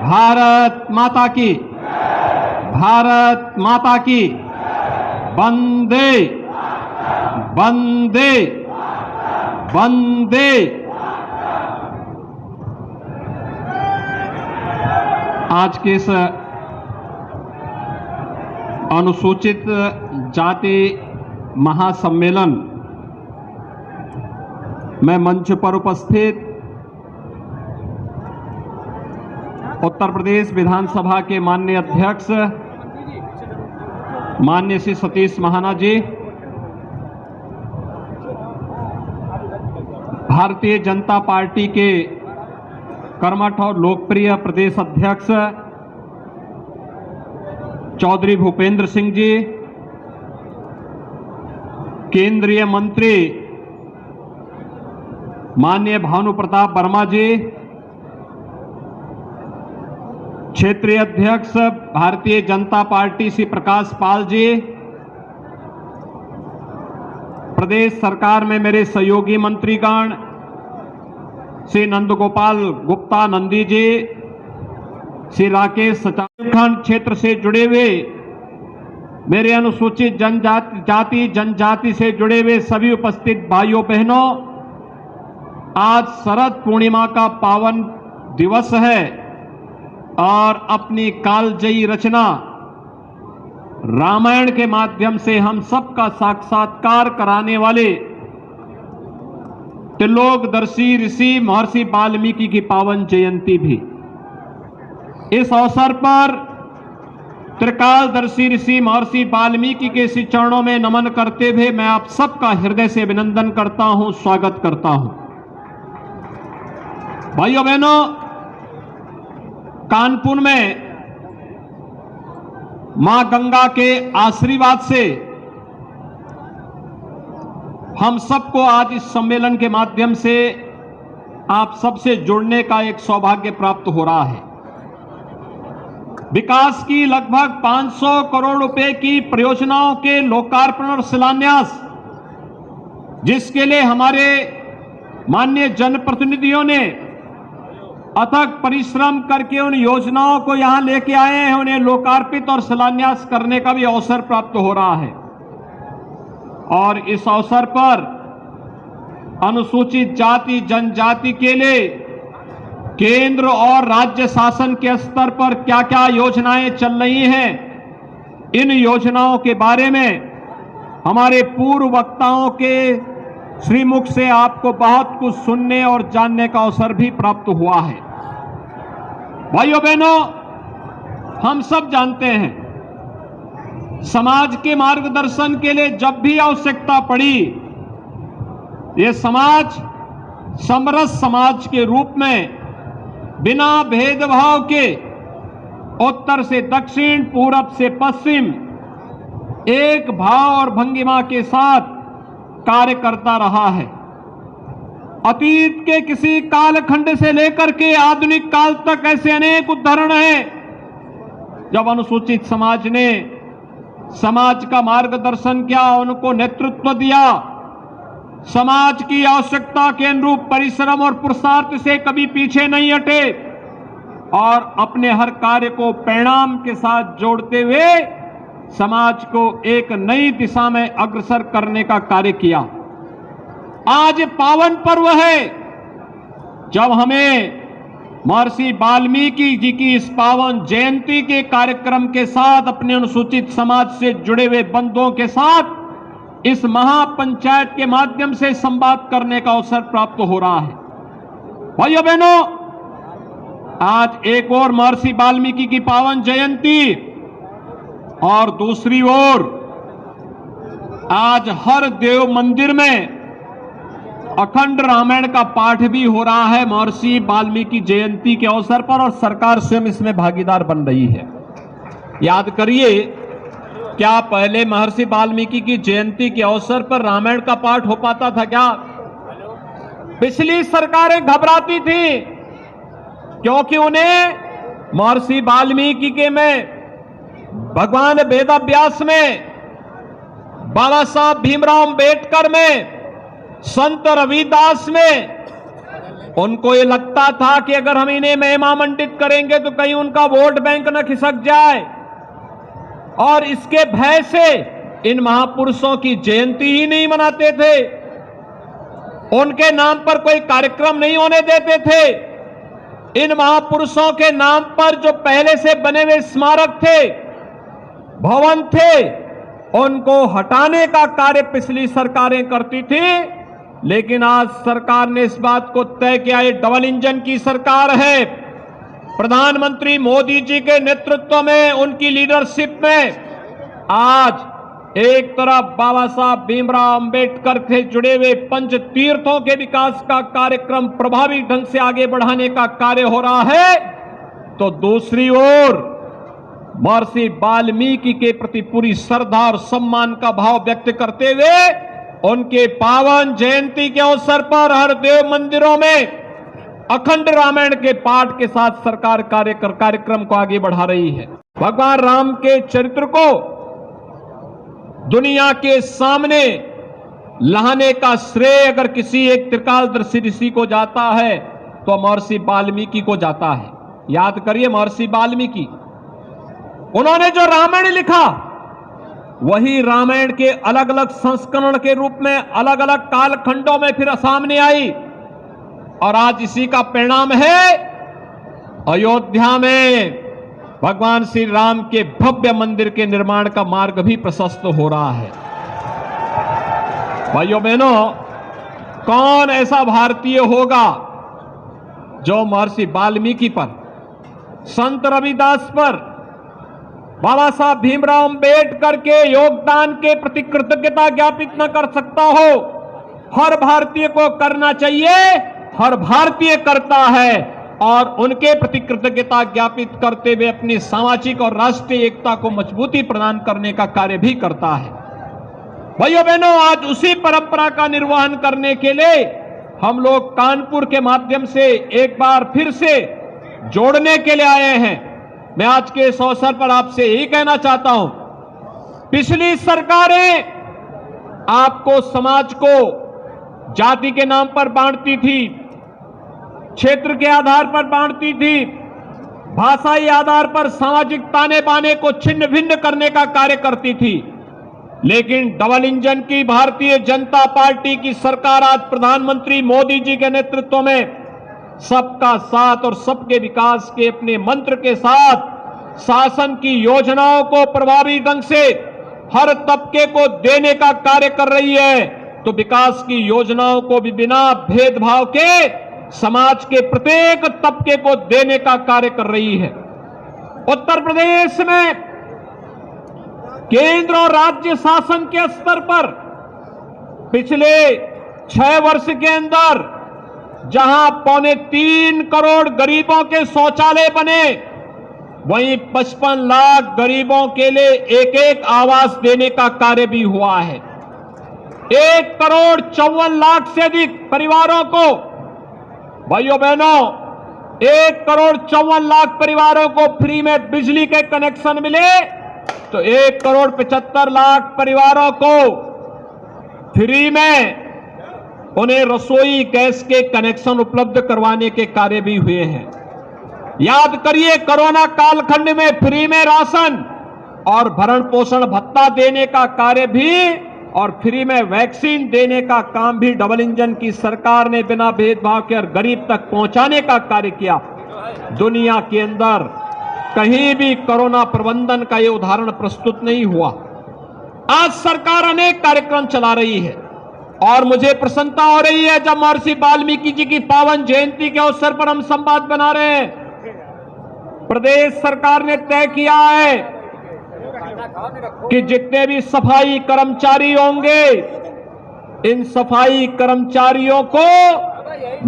भारत माता की, भारत माता की, वंदे वंदे वंदे। आज के इस अनुसूचित जाति महासम्मेलन में मंच पर उपस्थित उत्तर प्रदेश विधानसभा के माननीय अध्यक्ष माननीय श्री सतीश महाना जी, भारतीय जनता पार्टी के कर्मठ और लोकप्रिय प्रदेश अध्यक्ष चौधरी भूपेंद्र सिंह जी, केंद्रीय मंत्री माननीय भानु प्रताप वर्मा जी, क्षेत्रीय अध्यक्ष भारतीय जनता पार्टी श्री प्रकाश पाल जी, प्रदेश सरकार में मेरे सहयोगी मंत्रीगण श्री नंदगोपाल गुप्ता नंदी जी, श्री राकेश सचाखंड क्षेत्र से जुड़े हुए मेरे अनुसूचित जनजाति से जुड़े हुए सभी उपस्थित भाइयों बहनों, आज शरद पूर्णिमा का पावन दिवस है और अपनी कालजयी रचना रामायण के माध्यम से हम सबका साक्षात्कार कराने वाले त्रिलोकदर्शी ऋषि महर्षि वाल्मीकि की पावन जयंती भी। इस अवसर पर त्रिकालदर्शी ऋषि महर्षि वाल्मीकि के श्री चरणों में नमन करते हुए मैं आप सबका हृदय से अभिनंदन करता हूं, स्वागत करता हूं। भाइयों बहनों, कानपुर में मां गंगा के आशीर्वाद से हम सबको आज इस सम्मेलन के माध्यम से आप सबसे जुड़ने का एक सौभाग्य प्राप्त हो रहा है। विकास की लगभग 500 करोड़ रुपए की परियोजनाओं के लोकार्पण और शिलान्यास, जिसके लिए हमारे माननीय जनप्रतिनिधियों ने अथक परिश्रम करके उन योजनाओं को यहां लेके आए हैं, उन्हें लोकार्पित और शिलान्यास करने का भी अवसर प्राप्त हो रहा है। और इस अवसर पर अनुसूचित जाति जनजाति के लिए केंद्र और राज्य शासन के स्तर पर क्या क्या योजनाएं चल रही हैं, इन योजनाओं के बारे में हमारे पूर्व वक्ताओं के श्रीमुख से आपको बहुत कुछ सुनने और जानने का अवसर भी प्राप्त हुआ है। भाइयों बहनों, हम सब जानते हैं समाज के मार्गदर्शन के लिए जब भी आवश्यकता पड़ी, ये समाज समरस समाज के रूप में बिना भेदभाव के उत्तर से दक्षिण, पूरब से पश्चिम एक भाव और भंगिमा के साथ कार्य करता रहा है। अतीत के किसी कालखंड से लेकर के आधुनिक काल तक ऐसे अनेक उदाहरण हैं जब अनुसूचित समाज ने समाज का मार्गदर्शन किया, उनको नेतृत्व दिया, समाज की आवश्यकता के अनुरूप परिश्रम और पुरुषार्थ से कभी पीछे नहीं हटे और अपने हर कार्य को परिणाम के साथ जोड़ते हुए समाज को एक नई दिशा में अग्रसर करने का कार्य किया। आज पावन पर्व है जब हमें महर्षि वाल्मीकि जी की इस पावन जयंती के कार्यक्रम के साथ अपने अनुसूचित समाज से जुड़े हुए बंधुओं के साथ इस महापंचायत के माध्यम से संवाद करने का अवसर प्राप्त हो रहा है। भाइयों बहनों, आज एक और महर्षि वाल्मीकि की पावन जयंती और दूसरी ओर आज हर देव मंदिर में अखंड रामायण का पाठ भी हो रहा है महर्षि वाल्मीकि जयंती के अवसर पर, और सरकार स्वयं इसमें भागीदार बन रही है। याद करिए, क्या पहले महर्षि वाल्मीकि की जयंती के अवसर पर रामायण का पाठ हो पाता था क्या? पिछली सरकारें घबराती थी क्योंकि उन्हें महर्षि वाल्मीकि के में, भगवान वेदव्यास में, बाबा साहब भीमराव अम्बेडकर में, संत रविदास में उनको ये लगता था कि अगर हम इन्हें महिमामंडित करेंगे तो कहीं उनका वोट बैंक न खिसक जाए, और इसके भय से इन महापुरुषों की जयंती ही नहीं मनाते थे, उनके नाम पर कोई कार्यक्रम नहीं होने देते थे। इन महापुरुषों के नाम पर जो पहले से बने हुए स्मारक थे, भवन थे, उनको हटाने का कार्य पिछली सरकारें करती थी। लेकिन आज सरकार ने इस बात को तय किया, ये डबल इंजन की सरकार है। प्रधानमंत्री मोदी जी के नेतृत्व में, उनकी लीडरशिप में आज एक तरफ बाबा साहब भीमराव अंबेडकर से जुड़े हुए पंच तीर्थों के विकास का कार्यक्रम प्रभावी ढंग से आगे बढ़ाने का कार्य हो रहा है, तो दूसरी ओर महर्षि वाल्मीकि के प्रति पूरी श्रद्धा और सम्मान का भाव व्यक्त करते हुए उनके पावन जयंती के अवसर पर हर देव मंदिरों में अखंड रामायण के पाठ के साथ सरकार कार्यक्रम को आगे बढ़ा रही है। भगवान राम के चरित्र को दुनिया के सामने लाने का श्रेय अगर किसी एक त्रिकालदर्शी ऋषि को जाता है तो महर्षि वाल्मीकि को जाता है। याद करिए, महर्षि वाल्मीकि, उन्होंने जो रामायण लिखा वही रामायण के अलग अलग संस्करण के रूप में अलग अलग कालखंडों में फिर सामने आई, और आज इसी का परिणाम है अयोध्या में भगवान श्री राम के भव्य मंदिर के निर्माण का मार्ग भी प्रशस्त हो रहा है। भाइयों बहनों, कौन ऐसा भारतीय होगा जो महर्षि वाल्मीकि पर, संत रविदास पर, बाबा साहब भीमराव अंबेडकर के योगदान के प्रति कृतज्ञता ज्ञापित न कर सकता हो? हर भारतीय को करना चाहिए, हर भारतीय करता है, और उनके प्रति कृतज्ञता ज्ञापित करते हुए अपनी सामाजिक और राष्ट्रीय एकता को मजबूती प्रदान करने का कार्य भी करता है। भाइयों बहनों, आज उसी परंपरा का निर्वहन करने के लिए हम लोग कानपुर के माध्यम से एक बार फिर से जोड़ने के लिए आए हैं। मैं आज के इस अवसर पर आपसे यही कहना चाहता हूं, पिछली सरकारें आपको, समाज को जाति के नाम पर बांटती थी, क्षेत्र के आधार पर बांटती थी, भाषाई आधार पर सामाजिक ताने बाने को छिन्न भिन्न करने का कार्य करती थी। लेकिन डबल इंजन की भारतीय जनता पार्टी की सरकार आज प्रधानमंत्री मोदी जी के नेतृत्व में सबका साथ और सबके विकास के अपने मंत्र के साथ शासन की योजनाओं को प्रभावी ढंग से हर तबके को देने का कार्य कर रही है। तो विकास की योजनाओं को भी बिना भेदभाव के समाज के प्रत्येक तबके को देने का कार्य कर रही है। उत्तर प्रदेश में केंद्र और राज्य शासन के स्तर पर पिछले 6 वर्ष के अंदर जहां 3.25 करोड़ गरीबों के शौचालय बने, वहीं 55 लाख गरीबों के लिए एक आवास देने का कार्य भी हुआ है। 1,54,00,000 से अधिक परिवारों को, भाइयों बहनों, 1,54,00,000 परिवारों को फ्री में बिजली के कनेक्शन मिले, तो 1,75,00,000 परिवारों को फ्री में उन्हें रसोई गैस के कनेक्शन उपलब्ध करवाने के कार्य भी हुए हैं। याद करिए, कोरोना कालखंड में फ्री में राशन और भरण पोषण भत्ता देने का कार्य भी और फ्री में वैक्सीन देने का काम भी डबल इंजन की सरकार ने बिना भेदभाव के और गरीब तक पहुंचाने का कार्य किया। दुनिया के अंदर कहीं भी कोरोना प्रबंधन का यह उदाहरण प्रस्तुत नहीं हुआ। आज सरकार अनेक कार्यक्रम चला रही है और मुझे प्रसन्नता हो रही है जब महर्षि वाल्मीकि जी की पावन जयंती के अवसर पर हम संवाद बना रहे हैं। प्रदेश सरकार ने तय किया है कि जितने भी सफाई कर्मचारी होंगे, इन सफाई कर्मचारियों को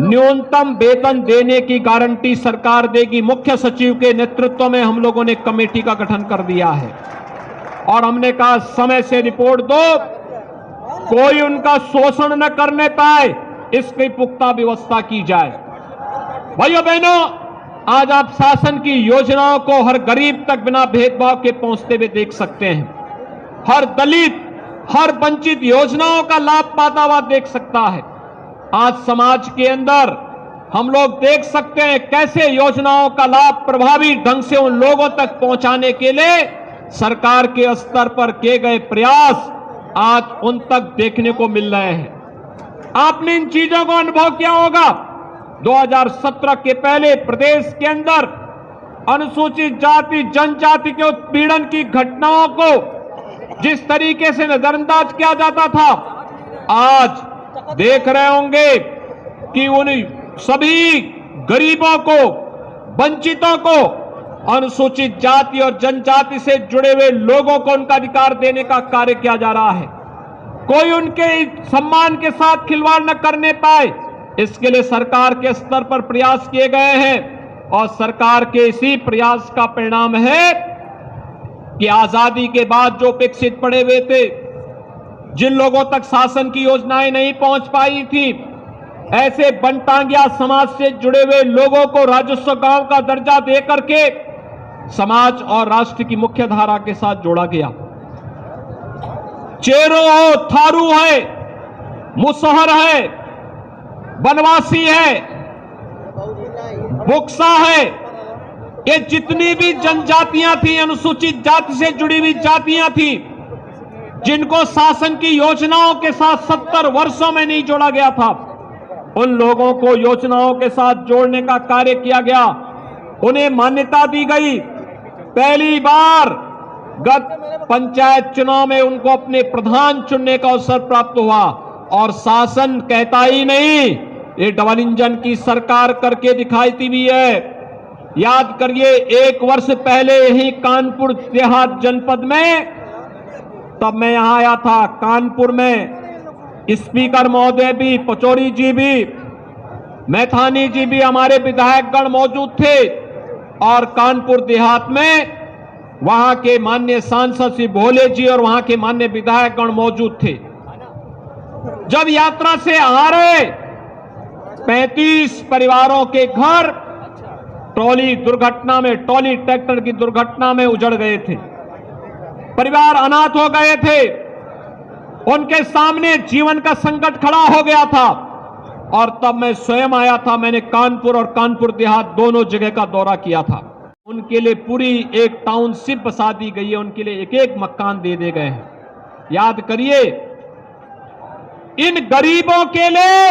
न्यूनतम वेतन देने की गारंटी सरकार देगी। मुख्य सचिव के नेतृत्व में हम लोगों ने कमेटी का गठन कर दिया है और हमने कहा समय से रिपोर्ट दो, कोई उनका शोषण न करने पाए, इसकी पुख्ता व्यवस्था की जाए। भाइयों बहनों, आज आप शासन की योजनाओं को हर गरीब तक बिना भेदभाव के पहुंचते हुए देख सकते हैं। हर दलित, हर वंचित योजनाओं का लाभ पाता हुआ देख सकता है। आज समाज के अंदर हम लोग देख सकते हैं कैसे योजनाओं का लाभ प्रभावी ढंग से उन लोगों तक पहुंचाने के लिए सरकार के स्तर पर किए गए प्रयास आज उन तक देखने को मिल रहे हैं। आपने इन चीजों को अनुभव किया होगा। 2017 के पहले प्रदेश के अंदर अनुसूचित जाति जनजाति के उत्पीड़न की घटनाओं को जिस तरीके से नजरअंदाज किया जाता था, आज देख रहे होंगे कि उन सभी गरीबों को, वंचितों को, अनुसूचित जाति और जनजाति से जुड़े हुए लोगों को उनका अधिकार देने का कार्य किया जा रहा है। कोई उनके सम्मान के साथ खिलवाड़ न करने पाए, इसके लिए सरकार के स्तर पर प्रयास किए गए हैं और सरकार के इसी प्रयास का परिणाम है कि आजादी के बाद जो विकसित पड़े हुए थे, जिन लोगों तक शासन की योजनाएं नहीं पहुंच पाई थी, ऐसे बनटांगिया समाज से जुड़े हुए लोगों को राजस्व गांव का दर्जा देकर के समाज और राष्ट्र की मुख्य धारा के साथ जोड़ा गया। चेरो हो, थारू है, मुसहर है, बनवासी है, बुक्सा है, ये जितनी भी जनजातियां थी, अनुसूचित जाति से जुड़ी हुई जातियां थी, जिनको शासन की योजनाओं के साथ 70 वर्षों में नहीं जोड़ा गया था, उन लोगों को योजनाओं के साथ जोड़ने का कार्य किया गया। उन्हें मान्यता दी गई। पहली बार गत पंचायत चुनाव में उनको अपने प्रधान चुनने का अवसर प्राप्त हुआ और शासन कहता ही नहीं, ये डबल इंजन की सरकार करके दिखाई भी है। याद करिए, 1 वर्ष पहले यही कानपुर देहात जनपद में, तब मैं यहां आया था, कानपुर में स्पीकर महोदय भी, पचौरी जी भी, मैथानी जी भी, हमारे विधायकगण मौजूद थे और कानपुर देहात में वहां के माननीय सांसद श्री भोले जी और वहां के माननीय विधायकगण मौजूद थे। जब यात्रा से आ रहे 35 परिवारों के घर ट्रॉली दुर्घटना में, ट्रॉली ट्रैक्टर की दुर्घटना में उजड़ गए थे। परिवार अनाथ हो गए थे। उनके सामने जीवन का संकट खड़ा हो गया था और तब मैं स्वयं आया था। मैंने कानपुर और कानपुर देहात दोनों जगह का दौरा किया था। उनके लिए पूरी एक टाउनशिप बसा दी गई है, उनके लिए एक एक मकान दे गए हैं। याद करिए, इन गरीबों के लिए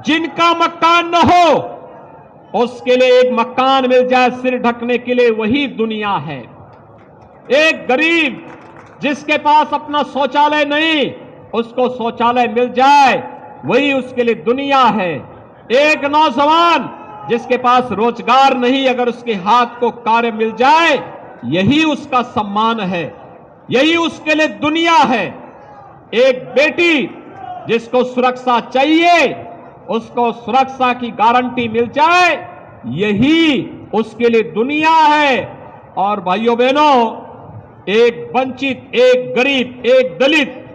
जिनका मकान न हो, उसके लिए एक मकान मिल जाए सिर ढकने के लिए, वही दुनिया है। एक गरीब जिसके पास अपना शौचालय नहीं, उसको शौचालय मिल जाए, वही उसके लिए दुनिया है। एक नौजवान जिसके पास रोजगार नहीं, अगर उसके हाथ को कार्य मिल जाए, यही उसका सम्मान है, यही उसके लिए दुनिया है। एक बेटी जिसको सुरक्षा चाहिए, उसको सुरक्षा की गारंटी मिल जाए, यही उसके लिए दुनिया है। और भाइयों बहनों, एक वंचित, एक गरीब, एक दलित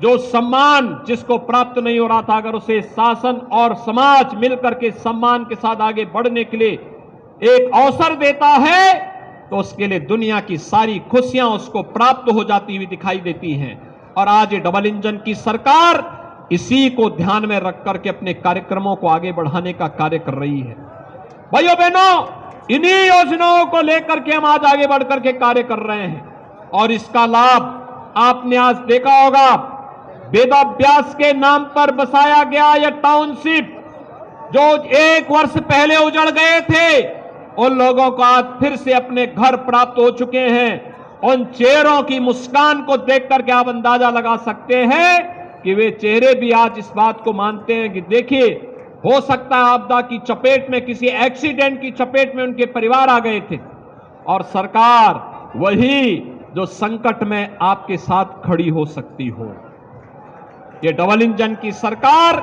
जो सम्मान जिसको प्राप्त नहीं हो रहा था, अगर उसे शासन और समाज मिलकर के सम्मान के साथ आगे बढ़ने के लिए एक अवसर देता है, तो उसके लिए दुनिया की सारी खुशियां उसको प्राप्त हो जाती हुई दिखाई देती हैं। और आज ये डबल इंजन की सरकार इसी को ध्यान में रख करके अपने कार्यक्रमों को आगे बढ़ाने का कार्य कर रही है। भाइयों बहनों, इन्हीं योजनाओं को लेकर के हम आज आगे बढ़ करके कार्य कर रहे हैं और इसका लाभ आपने आज देखा होगा। वेदाभ्यास के नाम पर बसाया गया यह टाउनशिप, जो 1 वर्ष पहले उजड़ गए थे, उन लोगों को आज फिर से अपने घर प्राप्त हो चुके हैं। उन चेहरों की मुस्कान को देख करके आप अंदाजा लगा सकते हैं कि वे चेहरे भी आज इस बात को मानते हैं कि देखिए, हो सकता है आपदा की चपेट में, किसी एक्सीडेंट की चपेट में उनके परिवार आ गए थे और सरकार वही जो संकट में आपके साथ खड़ी हो सकती हो। ये डबल इंजन की सरकार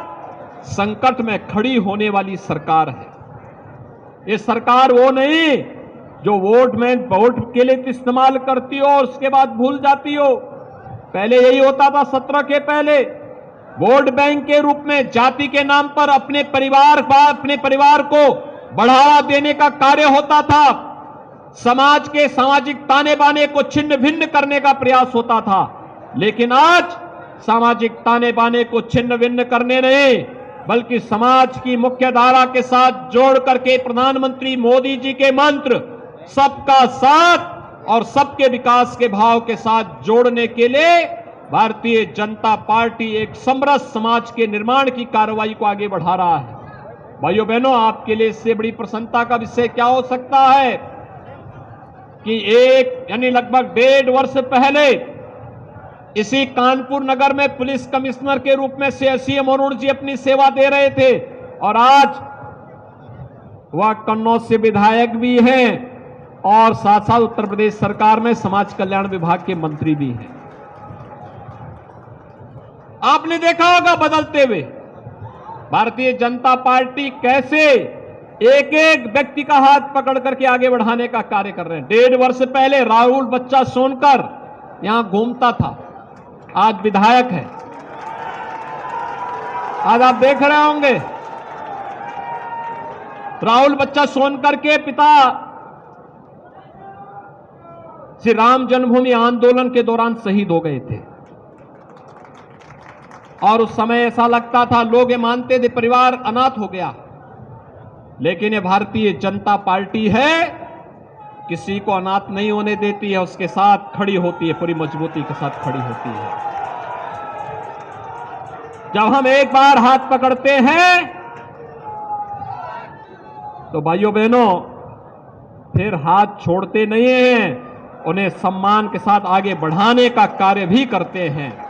संकट में खड़ी होने वाली सरकार है। ये सरकार वो नहीं जो वोट के लिए इस्तेमाल करती हो और उसके बाद भूल जाती हो। पहले यही होता था, 17 के पहले वोट बैंक के रूप में जाति के नाम पर अपने परिवार को बढ़ावा देने का कार्य होता था। समाज के सामाजिक ताने बाने को छिन्न भिन्न करने का प्रयास होता था। लेकिन आज सामाजिक ताने बाने को छिन्न भिन्न करने नहीं, बल्कि समाज की मुख्य धारा के साथ जोड़ करके प्रधानमंत्री मोदी जी के मंत्र सबका साथ और सबके विकास के भाव के साथ जोड़ने के लिए भारतीय जनता पार्टी एक समरस समाज के निर्माण की कार्रवाई को आगे बढ़ा रहा है। भाइयों बहनों, आपके लिए इससे बड़ी प्रसन्नता का विषय क्या हो सकता है कि लगभग 1.5 वर्ष पहले इसी कानपुर नगर में पुलिस कमिश्नर के रूप में सीएम अरुण जी अपनी सेवा दे रहे थे और आज वह कन्नौज से विधायक भी हैं और साथ साथ उत्तर प्रदेश सरकार में समाज कल्याण विभाग के मंत्री भी हैं। आपने देखा होगा बदलते हुए भारतीय जनता पार्टी कैसे एक एक व्यक्ति का हाथ पकड़ करके आगे बढ़ाने का कार्य कर रहे हैं। 1.5 वर्ष पहले राहुल बच्चा सोनकर यहां घूमता था, आज विधायक है। आज आप देख रहे होंगे राहुल बच्चा सोनकर के पिता श्री राम जन्मभूमि आंदोलन के दौरान शहीद हो गए थे और उस समय ऐसा लगता था, लोग ये मानते थे परिवार अनाथ हो गया, लेकिन ये भारतीय जनता पार्टी है, किसी को अनाथ नहीं होने देती है, उसके साथ खड़ी होती है, पूरी मजबूती के साथ खड़ी होती है। जब हम एक बार हाथ पकड़ते हैं तो भाइयों बहनों फिर हाथ छोड़ते नहीं हैं, उन्हें सम्मान के साथ आगे बढ़ाने का कार्य भी करते हैं।